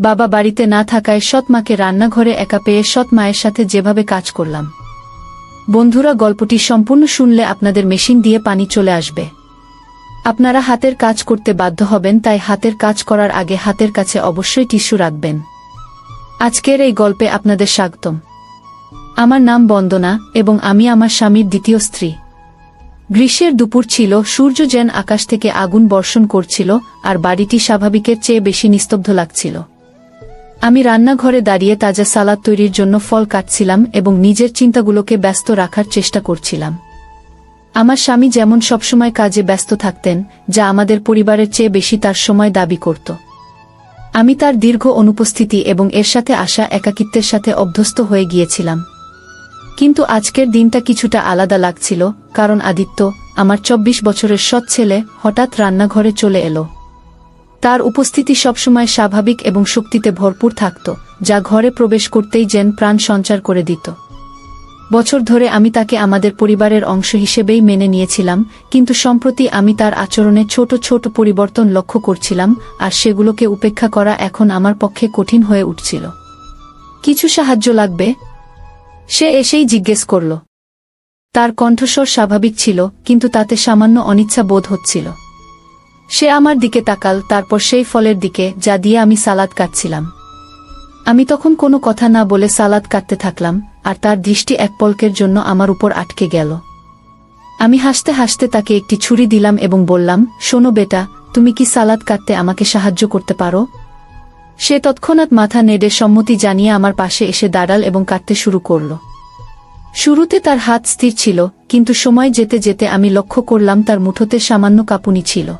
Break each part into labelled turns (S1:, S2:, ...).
S1: বাবা বাড়িতে না থাকায় সৎ মাকে রান্নাঘরে একা পেয়ে সৎ মায়ের সাথে যেভাবে কাজ করলাম। বন্ধুরা, গল্পটি সম্পূর্ণ শুনলে আপনাদের মেশিন দিয়ে পানি চলে আসবে। আপনারা হাতের কাজ করতে বাধ্য হবেন, তাই হাতের কাজ করার আগে হাতের কাছে অবশ্যই টিস্যু রাখবেন। আজকের এই গল্পে আপনাদের স্বাগতম। আমার নাম বন্দনা এবং আমি আমার স্বামীর দ্বিতীয় স্ত্রী। গ্রীষ্মের দুপুর ছিল, সূর্য যেন আকাশ থেকে আগুন বর্ষণ করছিল আর বাড়িটি স্বাভাবিকের চেয়ে বেশি নিস্তব্ধ লাগছিল। আমি রান্নাঘরে দাঁড়িয়ে তাজা সালাদ তৈরির জন্য ফল কাটছিলাম এবং নিজের চিন্তাগুলোকে ব্যস্ত রাখার চেষ্টা করছিলাম। আমার স্বামী যেমন সবসময় কাজে ব্যস্ত থাকতেন, যা আমাদের পরিবারের চেয়ে বেশি তার সময় দাবি করত। আমি তার দীর্ঘ অনুপস্থিতি এবং এর সাথে আসা একাকিত্বের সাথে অভ্যস্ত হয়ে গিয়েছিলাম। কিন্তু আজকের দিনটা কিছুটা আলাদা লাগছিল, কারণ আদিত্য, আমার 24 বছরের সৎ ছেলে, হঠাৎ রান্নাঘরে চলে এলো। তার উপস্থিতি সবসময় স্বাভাবিক এবং শক্তিতে ভরপুর থাকত, যা ঘরে প্রবেশ করতেই যেন প্রাণ সঞ্চার করে দিত। বছর ধরে আমি তাকে আমাদের পরিবারের অংশ হিসেবেই মেনে নিয়েছিলাম, কিন্তু সম্প্রতি আমি তার আচরণে ছোট ছোট পরিবর্তন লক্ষ্য করছিলাম, আর সেগুলোকে উপেক্ষা করা এখন আমার পক্ষে কঠিন হয়ে উঠছিল। কিছু সাহায্য লাগবে? সে এসেই জিজ্ঞেস করল। তার কণ্ঠস্বর স্বাভাবিক ছিল, কিন্তু তাতে সামান্য অনিচ্ছা বোধ হচ্ছিল। সে আমার দিকে তাকাল, তারপর সেই ফলের দিকে যা দিয়ে আমি সালাদ কাটছিলাম। আমি তখন কোনো কথা না বলে সালাদ কাটতে থাকলাম, আর তার দৃষ্টি এক পলকের জন্য আমার উপর আটকে গেল। আমি হাসতে হাসতে তাকে একটি ছুরি দিলাম এবং বললাম, শোনো বেটা, তুমি কি সালাদ কাটতে আমাকে সাহায্য করতে পারো? সে তৎক্ষণাৎ মাথা নেড়ে সম্মতি জানিয়ে আমার পাশে এসে দাঁড়াল এবং কাটতে শুরু করল। শুরুতে তার হাত স্থির ছিল, কিন্তু সময় যেতে যেতে আমি লক্ষ্য করলাম তার মুঠোতে সামান্য কাঁপুনি ছিল।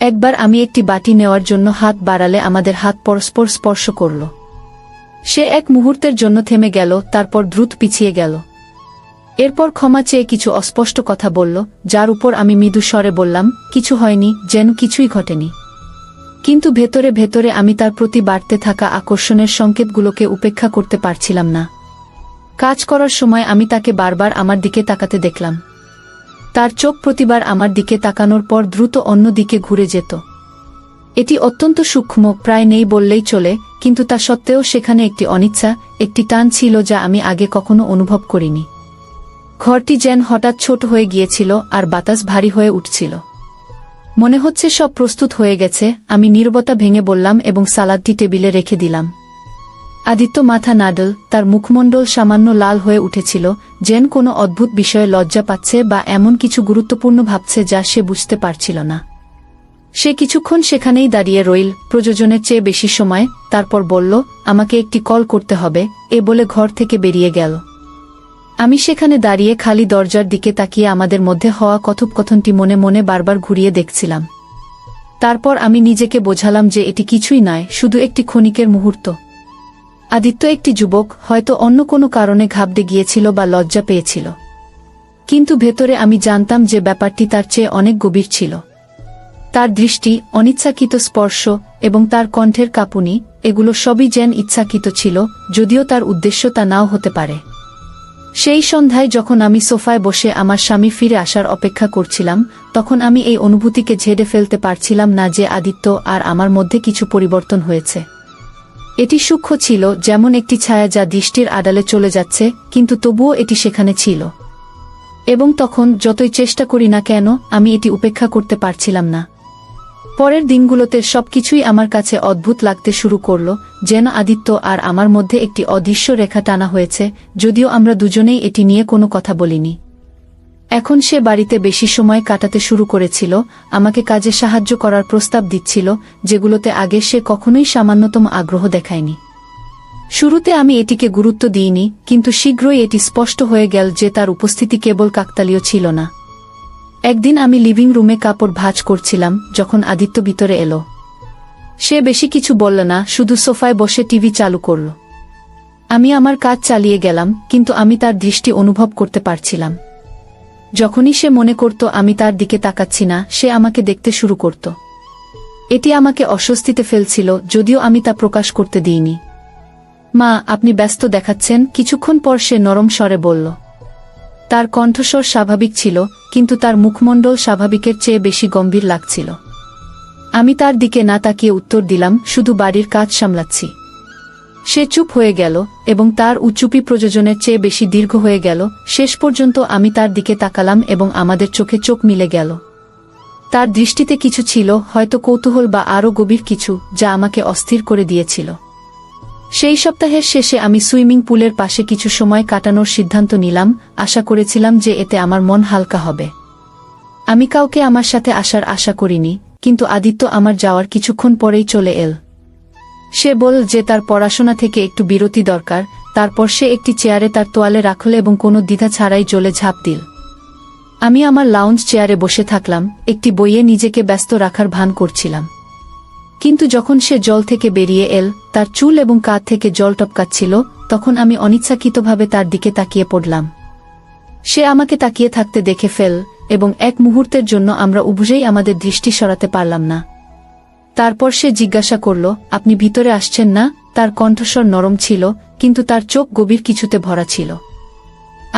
S1: একবার আমি একটি বাটি নেওয়ার জন্য হাত বাড়ালে আমাদের হাত পরস্পর স্পর্শ করল। সে এক মুহূর্তের জন্য থেমে গেল, তারপর দ্রুত পিছিয়ে গেল। এরপর ক্ষমা চেয়ে কিছু অস্পষ্ট কথা বলল, যার উপর আমি মৃদু স্বরে বললাম, কিছু হয়নি, যেন কিছুই ঘটেনি। কিন্তু ভেতরে ভেতরে আমি তার প্রতি বাড়তে থাকা আকর্ষণের সংকেতগুলোকে উপেক্ষা করতে পারছিলাম না। কাজ করার সময় আমি তাকে বারবার আমার দিকে তাকাতে দেখলাম। তার চোখ প্রতিবার আমার দিকে তাকানোর পর দ্রুত অন্য দিকে ঘুরে যেত। এটি অত্যন্ত সূক্ষ্ম, প্রায় নেই বললেই চলে, কিন্তু তা সত্ত্বেও সেখানে একটি অনিচ্ছা, একটি টান ছিল যা আমি আগে কখনো অনুভব করিনি। ঘরটি যেন হঠাৎ ছোট হয়ে গিয়েছিল আর বাতাস ভারী হয়ে উঠছিল। মনে হচ্ছে সব প্রস্তুত হয়ে গেছে, আমি নীরবতা ভেঙে বললাম এবং সালাদটি টেবিলে রেখে দিলাম। আদিত্য মাথা নাড়ল, তার মুখমণ্ডল সামান্য লাল হয়ে উঠেছিল, যেন কোনো অদ্ভুত বিষয়ে লজ্জা পাচ্ছে বা এমন কিছু গুরুত্বপূর্ণ ভাবছে যা সে বুঝতে পারছিল না। সে কিছুক্ষণ সেখানেই দাঁড়িয়ে রইল, প্রয়োজনের চেয়ে বেশি সময়, তারপর বলল, আমাকে একটি কল করতে হবে, এ বলে ঘর থেকে বেরিয়ে গেল। আমি সেখানে দাঁড়িয়ে খালি দরজার দিকে তাকিয়ে আমাদের মধ্যে হওয়া কথোপকথনটি মনে মনে বারবার ঘুরিয়ে দেখছিলাম। তারপর আমি নিজেকে বোঝালাম যে এটি কিছুই নয়, শুধু একটি ক্ষণিকের মুহূর্ত। আদিত্য একটি যুবক, হয়তো অন্য কোনো কারণে ঘাবড়ে গিয়েছিল বা লজ্জা পেয়েছিল। কিন্তু ভেতরে আমি জানতাম যে ব্যাপারটি তার চেয়ে অনেক গভীর ছিল। তার দৃষ্টি, অনিচ্ছাকৃত স্পর্শ এবং তার কণ্ঠের কাঁপুনি, এগুলো সবই যেন ইচ্ছাকৃত ছিল, যদিও তার উদ্দেশ্য তা নাও হতে পারে। সেই সন্ধ্যায় যখন আমি সোফায় বসে আমার স্বামী ফিরে আসার অপেক্ষা করছিলাম, তখন আমি এই অনুভূতিকে ঝেড়ে ফেলতে পারছিলাম না যে আদিত্য আর আমার মধ্যে কিছু পরিবর্তন হয়েছে। এটি সূক্ষ্ম ছিল, যেমন একটি ছায়া যা দৃষ্টির আড়ালে চলে যাচ্ছে, কিন্তু তবুও এটি সেখানে ছিল। এবং তখন যতই চেষ্টা করি না কেন, আমি এটি উপেক্ষা করতে পারছিলাম না। পরের দিনগুলোতে সবকিছুই আমার কাছে অদ্ভুত লাগতে শুরু করল, যেন আদিত্য আর আমার মধ্যে একটি অদৃশ্য রেখা টানা হয়েছে, যদিও আমরা দুজনেই এটি নিয়ে কোনো কথা বলিনি। এখন সে বাড়িতে বেশি সময় কাটাতে শুরু করেছিল, আমাকে কাজে সাহায্য করার প্রস্তাব দিচ্ছিল, যেগুলোতে আগে সে কখনোই সামান্যতম আগ্রহ দেখায়নি। শুরুতে আমি এটিকে গুরুত্ব দিইনি, কিন্তু শীঘ্রই এটি স্পষ্ট হয়ে গেল যে তার উপস্থিতি কেবল কাকতালীয় ছিল না। একদিন আমি লিভিং রুমে কাপড় ভাঁজ করছিলাম, যখন আদিত্য ভিতরে এলো। সে বেশি কিছু বলল না, শুধু সোফায় বসে টিভি চালু করল। আমি আমার কাজ চালিয়ে গেলাম, কিন্তু আমি তার দৃষ্টি অনুভব করতে পারছিলাম। যখনই সে মনে করত আমি তার দিকে তাকাচ্ছি না, সে আমাকে দেখতে শুরু করত। এটি আমাকে অস্বস্তিতে ফেলছিল, যদিও আমি তা প্রকাশ করতে দিইনি। মা, আপনি ব্যস্ত দেখাচ্ছেন, কিছুক্ষণ পর সে নরম স্বরে বলল। তার কণ্ঠস্বর স্বাভাবিক ছিল, কিন্তু তার মুখমণ্ডল স্বাভাবিকের চেয়ে বেশি গম্ভীর লাগছিল। আমি তার দিকে না তাকিয়ে উত্তর দিলাম, শুধু বাড়ির কাজ সামলাচ্ছি। সে চুপ হয়ে গেল এবং তার উচ্চুপি প্রযোজনের চেয়ে বেশি দীর্ঘ হয়ে গেল। শেষ পর্যন্ত আমি তার দিকে তাকালাম এবং আমাদের চোখে চোখ মিলে গেল। তার দৃষ্টিতে কিছু ছিল, হয়তো কৌতূহল বা আরও গভীর কিছু, যা আমাকে অস্থির করে দিয়েছিল। সেই সপ্তাহের শেষে আমি সুইমিং পুলের পাশে কিছু সময় কাটানোর সিদ্ধান্ত নিলাম। আশা করেছিলাম যে এতে আমার মন হালকা হবে। আমি কাউকে আমার সাথে আসার আশা করিনি, কিন্তু আদিত্য আমার যাওয়ার কিছুক্ষণ পরেই চলে এল। সে বলল যে তার পড়াশোনা থেকে একটু বিরতি দরকার। তারপর সে একটি চেয়ারে তার তোয়ালে রাখল এবং কোনো দ্বিধা ছাড়াই জলে ঝাঁপ দিল। আমি আমার লাউঞ্জ চেয়ারে বসে থাকলাম, একটি বইয়ে নিজেকে ব্যস্ত রাখার ভান করছিলাম। কিন্তু যখন সে জল থেকে বেরিয়ে এল, তার চুল এবং কাঁধ থেকে জল টপকাচ্ছিল, তখন আমি অনিচ্ছাকৃতভাবে তার দিকে তাকিয়ে পড়লাম। সে আমাকে তাকিয়ে থাকতে দেখে ফেল, এবং এক মুহূর্তের জন্য আমরা উভয়েই আমাদের দৃষ্টি সরাতে পারলাম না। তারপর সে জিজ্ঞাসা করল, আপনি ভিতরে আসছেন না? তার কণ্ঠস্বর নরম ছিল, কিন্তু তার চোখ গভীর কিছুতে ভরা ছিল।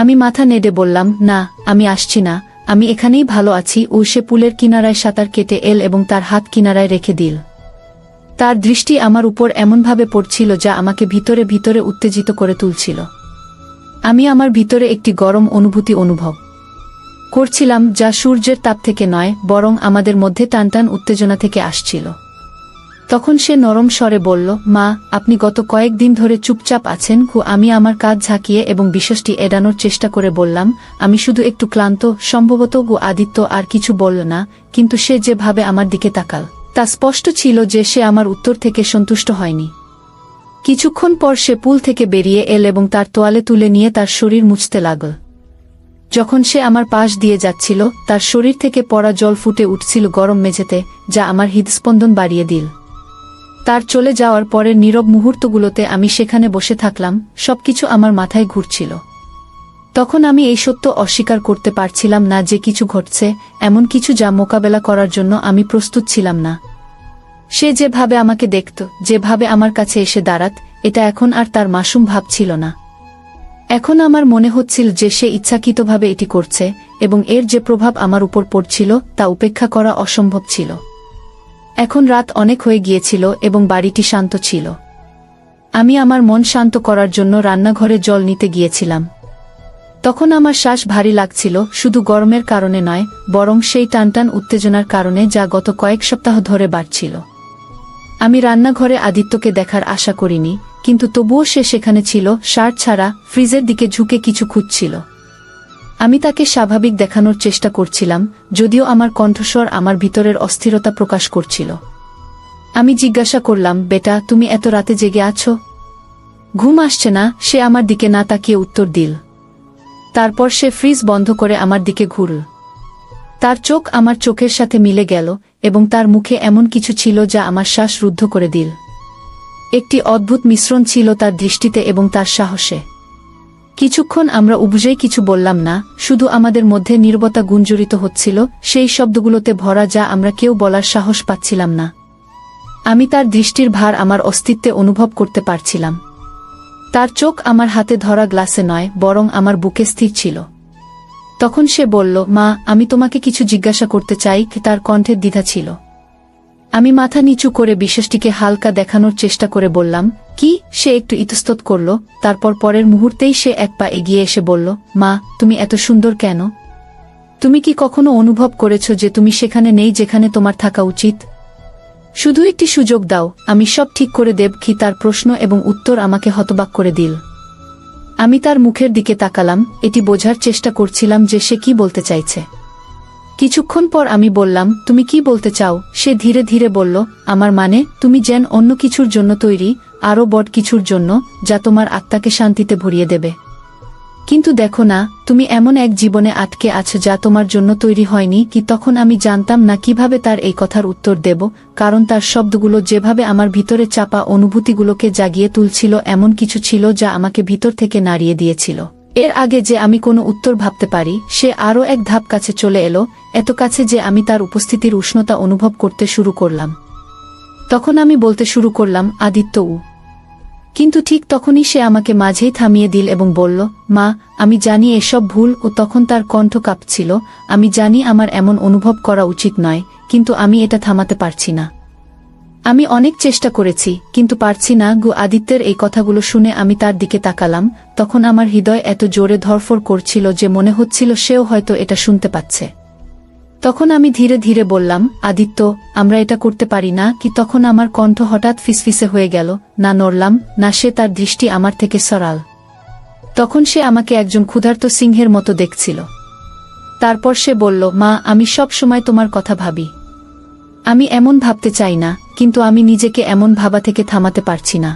S1: আমি মাথা নেড়ে বললাম, না, আমি আসছি না, আমি এখানেই ভালো আছি। ও সে পুলের কিনারায় সাঁতার কেটে এল এবং তার হাত কিনারায় রেখে দিল। তার দৃষ্টি আমার উপর এমনভাবে পড়ছিল যা আমাকে ভিতরে ভিতরে উত্তেজিত করে তুলছিল। আমি আমার ভিতরে একটি গরম অনুভূতি অনুভব করছিলাম, যা সূর্যের তাপ থেকে নয়, বরং আমাদের মধ্যে টানটান উত্তেজনা থেকে আসছিল। তখন সে নরম স্বরে বলল, মা, আপনি গত কয়েকদিন ধরে চুপচাপ আছেন। আমি আমার কাজ ঝাঁকিয়ে এবং বিষয়টি এড়ানোর চেষ্টা করে বললাম, আমি শুধু একটু ক্লান্ত। সম্ভবত আদিত্য আর কিছু বলল না, কিন্তু সে যেভাবে আমার দিকে তাকাল, তা স্পষ্ট ছিল যে সে আমার উত্তর থেকে সন্তুষ্ট হয়নি। কিছুক্ষণ পর সে পুল থেকে বেরিয়ে এল এবং তার তোয়ালে তুলে নিয়ে তার শরীর মুছতে লাগল। যখন সে আমার পাশ দিয়ে যাচ্ছিল, তার শরীর থেকে পড়া জল ফুটে উঠছিল গরম মেঝেতে, যা আমার হৃদস্পন্দন বাড়িয়ে দিল। তার চলে যাওয়ার পরের নীরব মুহূর্তগুলোতে আমি সেখানে বসে থাকলাম, সবকিছু আমার মাথায় ঘুরছিল। তখন আমি এই সত্য অস্বীকার করতে পারছিলাম না যে কিছু ঘটছে, এমন কিছু যা মোকাবেলা করার জন্য আমি প্রস্তুত ছিলাম না। সে যেভাবে আমাকে দেখত, যেভাবে আমার কাছে এসে দাঁড়াত, এটা এখন আর তার মাসুম ভাব ছিল না। এখন আমার মনে হচ্ছিল যে সে ইচ্ছাকৃতভাবে এটি করছে, এবং এর যে প্রভাব আমার উপর পড়ছিল তা উপেক্ষা করা অসম্ভব ছিল। এখন রাত অনেক হয়ে গিয়েছিল এবং বাড়িটি শান্ত ছিল। আমি আমার মন শান্ত করার জন্য রান্নাঘরে জল নিতে গিয়েছিলাম। তখন আমার শ্বাস ভারী লাগছিল, শুধু গরমের কারণে নয়, বরং সেই টানটান উত্তেজনার কারণে যা গত কয়েক সপ্তাহ ধরে বাড়ছিল। আমি রান্নাঘরে আদিত্যকে দেখার আশা করিনি, কিন্তু তবুও সে সেখানে ছিল, শার্ট ছাড়া, ফ্রিজের দিকে ঝুঁকে কিছু খুঁজছিল। আমি তাকে স্বাভাবিক দেখানোর চেষ্টা করছিলাম, যদিও আমার কণ্ঠস্বর আমার ভিতরের অস্থিরতা প্রকাশ করছিল। আমি জিজ্ঞাসা করলাম, বেটা, তুমি এত রাতে জেগে আছো? ঘুম আসছে না? সে আমার দিকে না তাকিয়ে উত্তর দিল। তারপর সে ফ্রিজ বন্ধ করে আমার দিকে ঘুরল। তার চোখ আমার চোখের সাথে মিলে গেল, এবং তার মুখে এমন কিছু ছিল যা আমার শ্বাস রুদ্ধ করে দিল। একটি অদ্ভুত মিশ্রণ ছিল তার দৃষ্টিতে এবং তার সাহসে। কিছুক্ষণ আমরা উভয়েই কিছু বললাম না, শুধু আমাদের মধ্যে নীরবতা গুঞ্জরিত হচ্ছিল, সেই শব্দগুলোতে ভরা যা আমরা কেউ বলার সাহস পাচ্ছিলাম না। আমি তার দৃষ্টির ভার আমার অস্তিত্বে অনুভব করতে পারছিলাম। তার চোখ আমার হাতে ধরা গ্লাসে নয়, বরং আমার বুকে স্থির ছিল। তখন সে বলল, মা, আমি তোমাকে কিছু জিজ্ঞাসা করতে চাই। তার কণ্ঠের দ্বিধা ছিল। আমি মাথা নিচু করে বিষয়টিকে হালকা দেখানোর চেষ্টা করে বললাম, কি? সে একটু ইতস্তত করল, তারপর পরের মুহূর্তেই সে এক পা এগিয়ে এসে বলল, মা, তুমি এত সুন্দর কেন? তুমি কি কখনো অনুভব করেছ যে তুমি সেখানে নেই যেখানে তোমার থাকা উচিত? শুধু একটি সুযোগ দাও, আমি সব ঠিক করে দেব। কি? তার প্রশ্ন এবং উত্তর আমাকে হতবাক করে দিল। আমি তার মুখের দিকে তাকালাম, এটি বোঝার চেষ্টা করছিলাম যে সে কি বলতে চাইছে। কিছুক্ষণ পর আমি বললাম, তুমি কি বলতে চাও? সে ধীরে ধীরে বলল, আমার মানে, তুমি যেন অন্য কিছুর জন্য তৈরি, আরও বড় কিছুর জন্য, যা তোমার আত্মাকে শান্তিতে ভরিয়ে দেবে। কিন্তু দেখো না, তুমি এমন এক জীবনে আটকে আছো যা তোমার জন্য তৈরি হয়নি। কি? তখন আমি জানতাম না কিভাবে তার এই কথার উত্তর দেব, কারণ তার শব্দগুলো যেভাবে আমার ভিতরে চাপা অনুভূতিগুলোকে জাগিয়ে তুলছিল, এমন কিছু ছিল যা আমাকে ভিতর থেকে নাড়িয়ে দিয়েছিল। এর আগে যে আমি কোনো উত্তর ভাবতে পারি, সে আরও এক ধাপ কাছে চলে এলো, এত কাছে যে আমি তার উপস্থিতির উষ্ণতা অনুভব করতে শুরু করলাম। তখন আমি বলতে শুরু করলাম, আদিত্য, কিন্তু ঠিক তখনই সে আমাকে মাঝেই থামিয়ে দিল এবং বলল, মা, আমি জানি এসব ভুল। ও তখন তার কণ্ঠ কাঁপছিল। আমি জানি আমার এমন অনুভব করা উচিত নয়, কিন্তু আমি এটা থামাতে পারছি না। আমি অনেক চেষ্টা করেছি, কিন্তু পারছি না। আদিত্যের এই কথাগুলো শুনে আমি তার দিকে তাকালাম। তখন আমার হৃদয় এত জোরে ধড়ফড় করছিল যে মনে হচ্ছিল সেও হয়তো এটা শুনতে পাচ্ছে। তখন আমি ধীরে ধীরে বললাম, আদিত্য, আমরা এটা করতে পারি না। তখন আমার কণ্ঠ হঠাৎ ফিসফিসে হয়ে গেল। না নড়লাম, না সে তার দৃষ্টি আমার থেকে সরাল। তখন সে আমাকে একজন ক্ষুধার্ত সিংহের মতো দেখছিল। তারপর সে বলল, মা, আমি সব সময় তোমার কথা ভাবি। আমি এমন ভাবতে চাই না, কিন্তু আমি নিজেকে এমন ভাবা থেকে থামাতে পারছি না।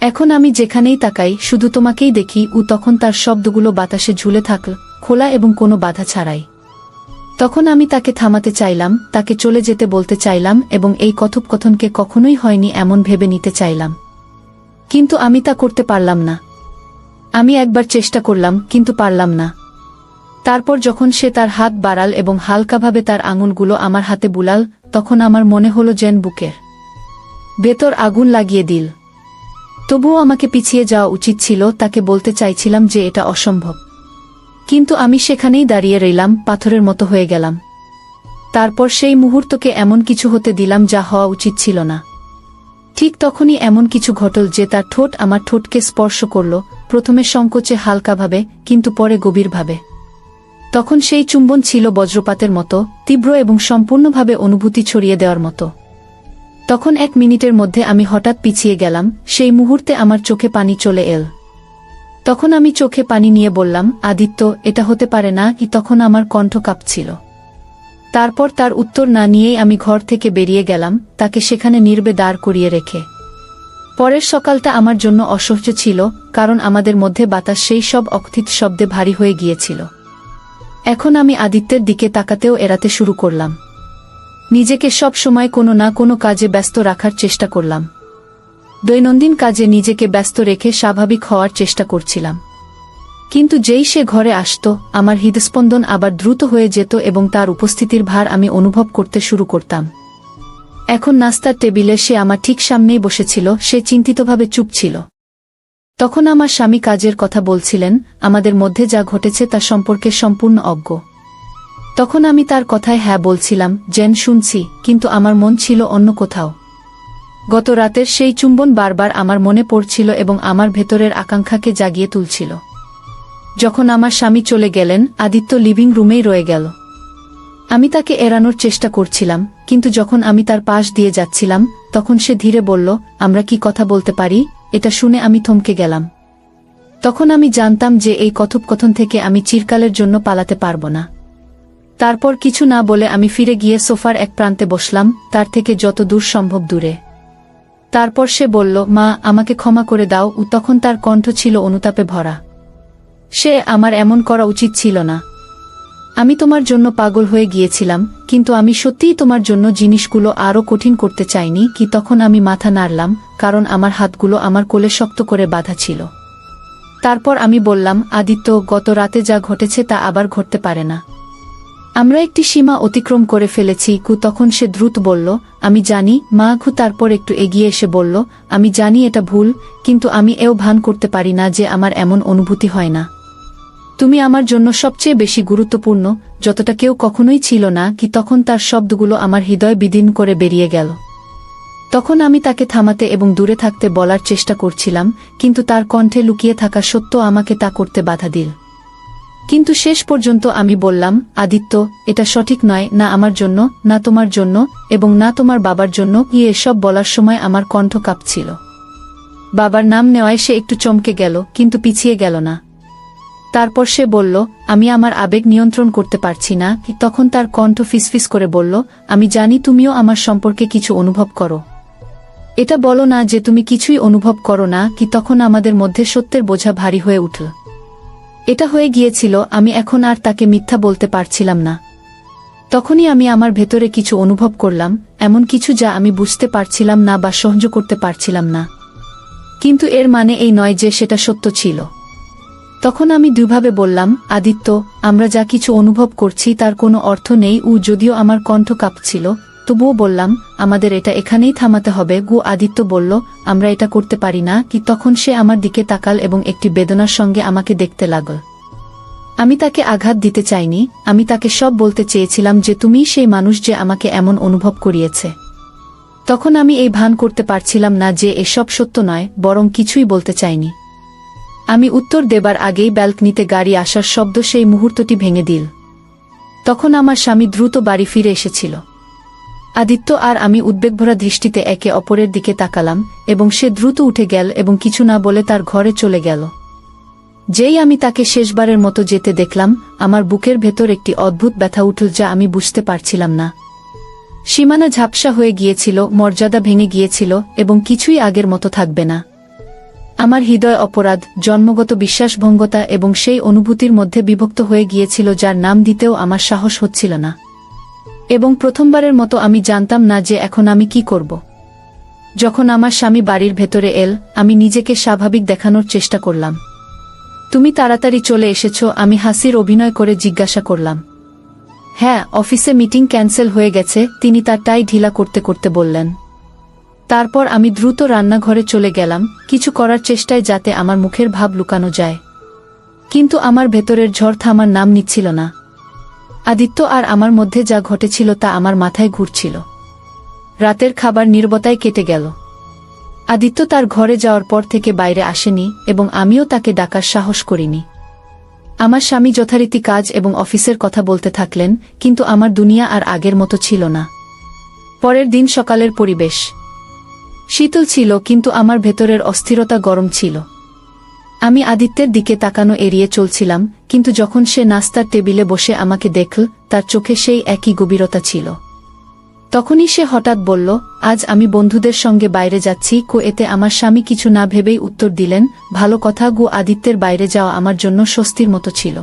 S1: এখন আমি যেখানেই তাকাই শুধু তোমাকেই দেখি। তখন তার শব্দগুলো বাতাসে ঝুলে থাকল, খোলা এবং কোনো বাধা ছাড়াই। তখন আমি তাকে থামাতে চাইলাম, তাকে চলে যেতে বলতে চাইলাম এবং এই কথোপকথনকে কখনোই হয়নি এমন ভেবে নিতে চাইলাম। কিন্তু আমি তা করতে পারলাম না। আমি একবার চেষ্টা করলাম, কিন্তু পারলাম না। তারপর যখন সে তার হাত বাড়াল এবং হালকাভাবে তার আঙুলগুলো আমার হাতে বুলাল, তখন আমার মনে হলো যেন বুকের ভেতর আগুন লাগিয়ে দিল। তবুও আমাকে পিছিয়ে যাওয়া উচিত ছিল। তাকে বলতে চাইছিলাম যে এটা অসম্ভব, কিন্তু আমি সেখানেই দাঁড়িয়ে রইলাম, পাথরের মতো হয়ে গেলাম। তারপর সেই মুহূর্তকে এমন কিছু হতে দিলাম যা হওয়া উচিত ছিল না। ঠিক তখনই এমন কিছু ঘটল যে তার ঠোঁট আমার ঠোঁটকে স্পর্শ করল, প্রথমে সংকোচে হালকাভাবে, কিন্তু পরে গভীরভাবে। তখন সেই চুম্বন ছিল বজ্রপাতের মতো, তীব্র এবং সম্পূর্ণভাবে অনুভূতি ছড়িয়ে দেওয়ার মতো। তখন 1 মিনিটের মধ্যে আমি হঠাৎ পিছিয়ে গেলাম। সেই মুহূর্তে আমার চোখে পানি চলে এল। তখন আমি চোখে পানি নিয়ে বললাম, আদিত্য, এটা হতে পারে না। তখন আমার কণ্ঠ কাঁপছিল। তারপর তার উত্তর না নিয়েই আমি ঘর থেকে বেরিয়ে গেলাম, তাকে সেখানে নীরবে দাঁড় করিয়ে রেখে। পরের সকালটা আমার জন্য অসহ্য ছিল, কারণ আমাদের মধ্যে বাতাস সেই সব অকথিত শব্দে ভারী হয়ে গিয়েছিল। এখন আমি আদিত্যের দিকে তাকাতেও এড়াতে শুরু করলাম। নিজেকে সব সময় কোনো না কোনো কাজে ব্যস্ত রাখার চেষ্টা করলাম। দৈনন্দিন কাজে নিজেকে ব্যস্ত রেখে স্বাভাবিক হওয়ার চেষ্টা করছিলাম। কিন্তু যেই সে ঘরে আসত, আমার হৃদস্পন্দন আবার দ্রুত হয়ে যেত এবং তার উপস্থিতির ভার আমি অনুভব করতে শুরু করতাম। এখন নাস্তার টেবিলে সে আমার ঠিক সামনেই বসেছিল। সে চিন্তিতভাবে চুপ ছিল। তখন আমার স্বামী কাজের কথা বলছিলেন, আমাদের মধ্যে যা ঘটেছে তা সম্পর্কে সম্পূর্ণ অজ্ঞ। তখন আমি তার কথায় হ্যাঁ বলছিলাম, যেন শুনছি, কিন্তু আমার মন ছিল অন্য কোথাও। গত রাতের সেই চুম্বন বারবার আমার মনে পড়ছিল এবং আমার ভেতরের আকাঙ্ক্ষাকে জাগিয়ে তুলছিল। যখন আমার স্বামী চলে গেলেন, আদিত্য লিভিং রুমেই রয়ে গেল। আমি তাকে এড়ানোর চেষ্টা করছিলাম, কিন্তু যখন আমি তার পাশ দিয়ে যাচ্ছিলাম, তখন সে ধীরে বলল, আমরা কি কথা বলতে পারি? এটা শুনে আমি থমকে গেলাম। তখন আমি জানতাম যে এই কথোপকথন থেকে আমি চিরকালের জন্য পালাতে পারব না। তারপর কিছু না বলে আমি ফিরে গিয়ে সোফার এক প্রান্তে বসলাম, তার থেকে যত দূর সম্ভব দূরে। তারপর সে বলল, মা, আমাকে ক্ষমা করে দাও। তখন তার কণ্ঠ ছিল অনুতাপে ভরা। সে আমার এমন করা উচিত ছিল না। আমি তোমার জন্য পাগল হয়ে গিয়েছিলাম, কিন্তু আমি সত্যিই তোমার জন্য জিনিসগুলো আরও কঠিন করতে চাইনি। তখন আমি মাথা নাড়লাম, কারণ আমার হাতগুলো আমার কোলে শক্ত করে বাঁধা ছিল। তারপর আমি বললাম, আদিত্য, গত রাতে যা ঘটেছে তা আবার ঘটতে পারে না। আমরা একটি সীমা অতিক্রম করে ফেলেছি। তখন সে দ্রুত বলল, আমি জানি, মা। তারপর একটু এগিয়ে এসে বলল, আমি জানি এটা ভুল, কিন্তু আমি এও ভান করতে পারি না যে আমার এমন অনুভূতি হয় না। তুমি আমার জন্য সবচেয়ে বেশি গুরুত্বপূর্ণ, যতটা কেউ কখনোই ছিল না। তখন তার শব্দগুলো আমার হৃদয় বিদীর্ণ করে বেরিয়ে গেল। তখন আমি তাকে থামাতে এবং দূরে থাকতে বলার চেষ্টা করছিলাম, কিন্তু তার কণ্ঠে লুকিয়ে থাকা সত্য আমাকে তা করতে বাধা দিল। কিন্তু শেষ পর্যন্ত আমি বললাম, আদিত্য, এটা সঠিক নয়, না আমার জন্য, না তোমার জন্য, এবং না তোমার বাবার জন্য। এসব বলার সময় আমার কণ্ঠ কাঁপছিল। বাবার নাম নেওয়ায় সে একটু চমকে গেল, কিন্তু পিছিয়ে গেল না। তারপর সে বলল, আমি আমার আবেগ নিয়ন্ত্রণ করতে পারছি না। তখন তার কণ্ঠ ফিসফিস করে বলল, আমি জানি তুমিও আমার সম্পর্কে কিছু অনুভব করো। এটা বলো না যে তুমি কিছুই অনুভব করো না। তখন আমাদের মধ্যে সত্যের বোঝা ভারী হয়ে উঠল। এটা হয়ে গিয়েছিল, আমি এখন আর তাকে মিথ্যা বলতে পারছিলাম না। তখনই আমি আমার ভেতরে কিছু অনুভব করলাম, এমন কিছু যা আমি বুঝতে পারছিলাম না বা সহ্য করতে পারছিলাম না। কিন্তু এর মানে এই নয় যে সেটা সত্য ছিল। তখন আমি দুইভাবে বললাম, আদিত্য, আমরা যা কিছু অনুভব করছি তার কোনো অর্থ নেই। যদিও আমার কণ্ঠ কাঁপছিল, তবুও বললাম, আমাদের এটা এখানেই থামাতে হবে। আদিত্য বলল, আমরা এটা করতে পারি না কি? তখন সে আমার দিকে তাকাল এবং একটি বেদনার সঙ্গে আমাকে দেখতে লাগল। আমি তাকে আঘাত দিতে চাইনি, আমি তাকে সব বলতে চেয়েছিলাম যে তুমিই সেই মানুষ যে আমাকে এমন অনুভব করিয়েছে। তখন আমি এই ভান করতে পারছিলাম না যে এসব সত্য নয়, বরং কিছুই বলতে চাইনি। আমি উত্তর দেবার আগেই ব্যালকনিতে গাড়ি আসার শব্দ সেই মুহূর্তটি ভেঙে দিল। তখন আমার স্বামী দ্রুত বাড়ি ফিরে এসেছিল। আদিত্য আর আমি উদ্বেগভরা দৃষ্টিতে একে অপরের দিকে তাকালাম এবং সে দ্রুত উঠে গেল এবং কিছু না বলে তার ঘরে চলে গেল। যেই আমি তাকে শেষবারের মতো যেতে দেখলাম, আমার বুকের ভেতর একটি অদ্ভুত ব্যথা উঠল যা আমি বুঝতে পারছিলাম না। সীমানা ঝাপসা হয়ে গিয়েছিল, মর্যাদা ভেঙে গিয়েছিল এবং কিছুই আগের মতো থাকবে না। আমার হৃদয় অপরাধ, জন্মগত বিশ্বাসভঙ্গতা এবং সেই অনুভূতির মধ্যে বিভক্ত হয়ে গিয়েছিল যার নাম দিতেও আমার সাহস হচ্ছিল না। এবং প্রথমবারের মতো আমি জানতাম না যে এখন আমি কি করব। যখন আমার স্বামী বাড়ির ভেতরে এল, আমি নিজেকে স্বাভাবিক দেখানোর চেষ্টা করলাম। তুমি তাড়াতাড়ি চলে এসেছ, আমি হাসির অভিনয় করে জিজ্ঞাসা করলাম। হ্যাঁ, অফিসে মিটিং ক্যান্সেল হয়ে গেছে, তিনি তার টাই ঢিলা করতে করতে বললেন। তারপর আমি দ্রুত রান্নাঘরে চলে গেলাম, কিছু করার চেষ্টায় যাতে আমার মুখের ভাব লুকানো যায়। কিন্তু আমার ভেতরের ঝড় থামার নাম নিচ্ছিল না। আদিত্য আর আমার মধ্যে যা ঘটেছিল তা আমার মাথায় ঘুরছিল। রাতের খাবার নীরবতায় কেটে গেল। আদিত্য তার ঘরে যাওয়ার পর থেকে বাইরে আসেনি এবং আমিও তাকে ডাকার সাহস করিনি। আমার স্বামী যথারীতি কাজ এবং অফিসের কথা বলতে থাকলেন, কিন্তু আমার দুনিয়া আর আগের মতো ছিল না। পরের দিন সকালের পরিবেশ শীতল ছিল, কিন্তু আমার ভেতরের অস্থিরতা গরম ছিল। আমি আদিত্যের দিকে তাকানো এড়িয়ে চলছিলাম, কিন্তু যখন সে নাস্তার টেবিলে বসে আমাকে দেখল, তার চোখে সেই একই গভীরতা ছিল। তখনই সে হঠাৎ বলল, আজ আমি বন্ধুদের সঙ্গে বাইরে যাচ্ছি। এতে আমার স্বামী কিছু না ভেবেই উত্তর দিলেন, ভালো কথা। আদিত্যের বাইরে যাওয়া আমার জন্য স্বস্তির মতো ছিল।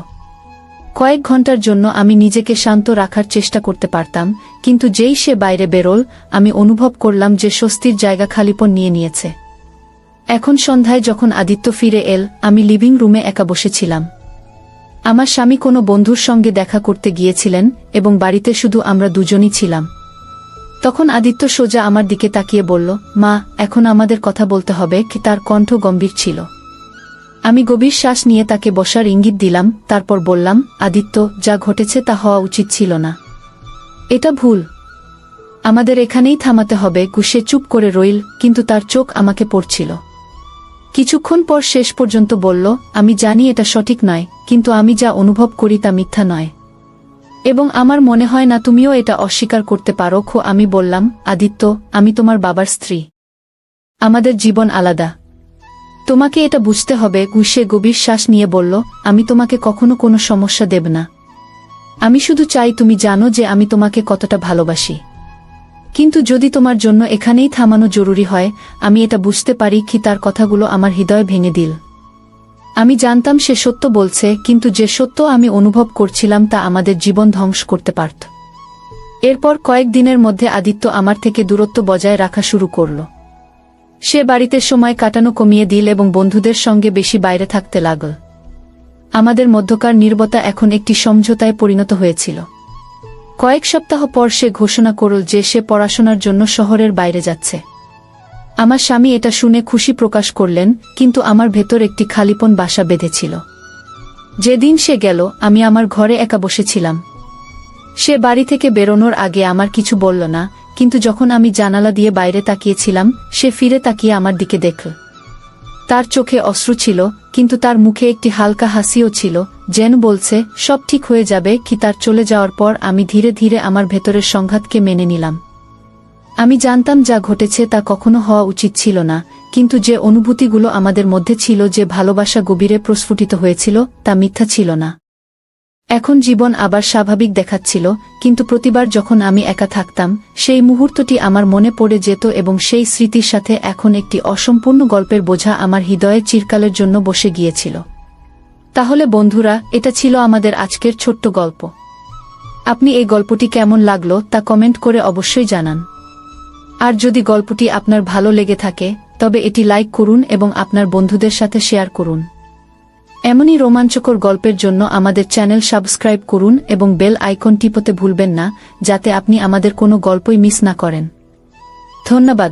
S1: কয়েক ঘন্টার জন্য আমি নিজেকে শান্ত রাখার চেষ্টা করতে পারতাম, কিন্তু যেই সে বাইরে বেরোল, আমি অনুভব করলাম যে স্বস্তির জায়গা খালিপন নিয়ে নিয়েছে। এখন সন্ধ্যায় যখন আদিত্য ফিরে এল, আমি লিভিং রুমে একা বসেছিলাম। আমার স্বামী কোনো বন্ধুর সঙ্গে দেখা করতে গিয়েছিলেন এবং বাড়িতে শুধু আমরা দুজনই ছিলাম। তখন আদিত্য সোজা আমার দিকে তাকিয়ে বলল, মা, এখন আমাদের কথা বলতে হবে। তার কণ্ঠ গম্ভীর ছিল। আমি গভীর শ্বাস নিয়ে তাকে বসার ইঙ্গিত দিলাম, তারপর বললাম, আদিত্য, যা ঘটেছে তা হওয়া উচিত ছিল না। এটা ভুল। আমাদের এখানেই থামাতে হবে। সে চুপ করে রইল, কিন্তু তার চোখ আমাকে পড়ছিল। কিছুক্ষণ পর শেষ পর্যন্ত বলল, আমি জানি এটা সঠিক নয়, কিন্তু আমি যা অনুভব করি তা মিথ্যা নয়। এবং আমার মনে হয় না তুমিও এটা অস্বীকার করতে পারো। আমি বললাম, আদিত্য, আমি তোমার বাবার স্ত্রী। আমাদের জীবন আলাদা। তোমাকে এটা বুঝতে হবে। সে গভীর শ্বাস নিয়ে বলল, আমি তোমাকে কখনো কোনো সমস্যা দেব না। আমি শুধু চাই তুমি জানো যে আমি তোমাকে কতটা ভালোবাসি। কিন্তু যদি তোমার জন্য এখানেই থামানো জরুরি হয়, আমি এটা বুঝতে পারি। তার কথাগুলো আমার হৃদয় ভেঙে দিল। আমি জানতাম সে সত্য বলছে, কিন্তু যে সত্য আমি অনুভব করছিলাম তা আমাদের জীবন ধ্বংস করতে পারত। এরপর কয়েক দিনের মধ্যে আদিত্য আমার থেকে দূরত্ব বজায় রাখা শুরু করল। সে বাড়িতে সময় কাটানো কমিয়ে দিল এবং বন্ধুদের সঙ্গে বেশি বাইরে থাকতে লাগল। আমাদের মধ্যকার নীরবতা এখন একটি সমঝোতায় পরিণত হয়েছিল। কয়েক সপ্তাহ পর সে ঘোষণা করল যে সে পড়াশোনার জন্য শহরের বাইরে যাচ্ছে। আমার স্বামী এটা শুনে খুশি প্রকাশ করলেন, কিন্তু আমার ভেতর একটি খালিপন বাসা বেঁধেছিল। যেদিন সে গেল, আমি আমার ঘরে একা বসেছিলাম। সে বাড়ি থেকে বেরোনোর আগে আমার কিছু বলল না, কিন্তু যখন আমি জানালা দিয়ে বাইরে তাকিয়েছিলাম, সে ফিরে তাকিয়ে আমার দিকে দেখল। তার চোখে অশ্রু ছিল, কিন্তু তার মুখে একটি হালকা হাসিও ছিল, যেন বলছে, সব ঠিক হয়ে যাবে। তার চলে যাওয়ার পর আমি ধীরে ধীরে আমার ভেতরের সংঘাতকে মেনে নিলাম। আমি জানতাম যা ঘটেছে তা কখনো হওয়া উচিত ছিল না, কিন্তু যে অনুভূতিগুলো আমাদের মধ্যে ছিল, যে ভালোবাসা গভীরে প্রস্ফুটিত হয়েছিল, তা মিথ্যা ছিল না। এখন জীবন আবার স্বাভাবিক দেখাচ্ছিল, কিন্তু প্রতিবার যখন আমি একা থাকতাম, সেই মুহূর্তটি আমার মনে পড়ে যেত এবং সেই স্মৃতির সাথে এখন একটি অসম্পূর্ণ গল্পের বোঝা আমার হৃদয়ে চিরকালের জন্য বসে গিয়েছিল। তাহলে বন্ধুরা, এটা ছিল আমাদের আজকের ছোট্ট গল্প। আপনি এই গল্পটি কেমন লাগলো তা কমেন্ট করে অবশ্যই জানান। আর যদি গল্পটি আপনার ভালো লেগে থাকে, তবে এটি লাইক করুন এবং আপনার বন্ধুদের সাথে শেয়ার করুন। এমনই রোমাঞ্চকর গল্পের জন্য আমাদের চ্যানেল সাবস্ক্রাইব করুন এবং বেল আইকন টিপতে ভুলবেন না, যাতে আপনি আমাদের কোনো গল্পই মিস না করেন। ধন্যবাদ।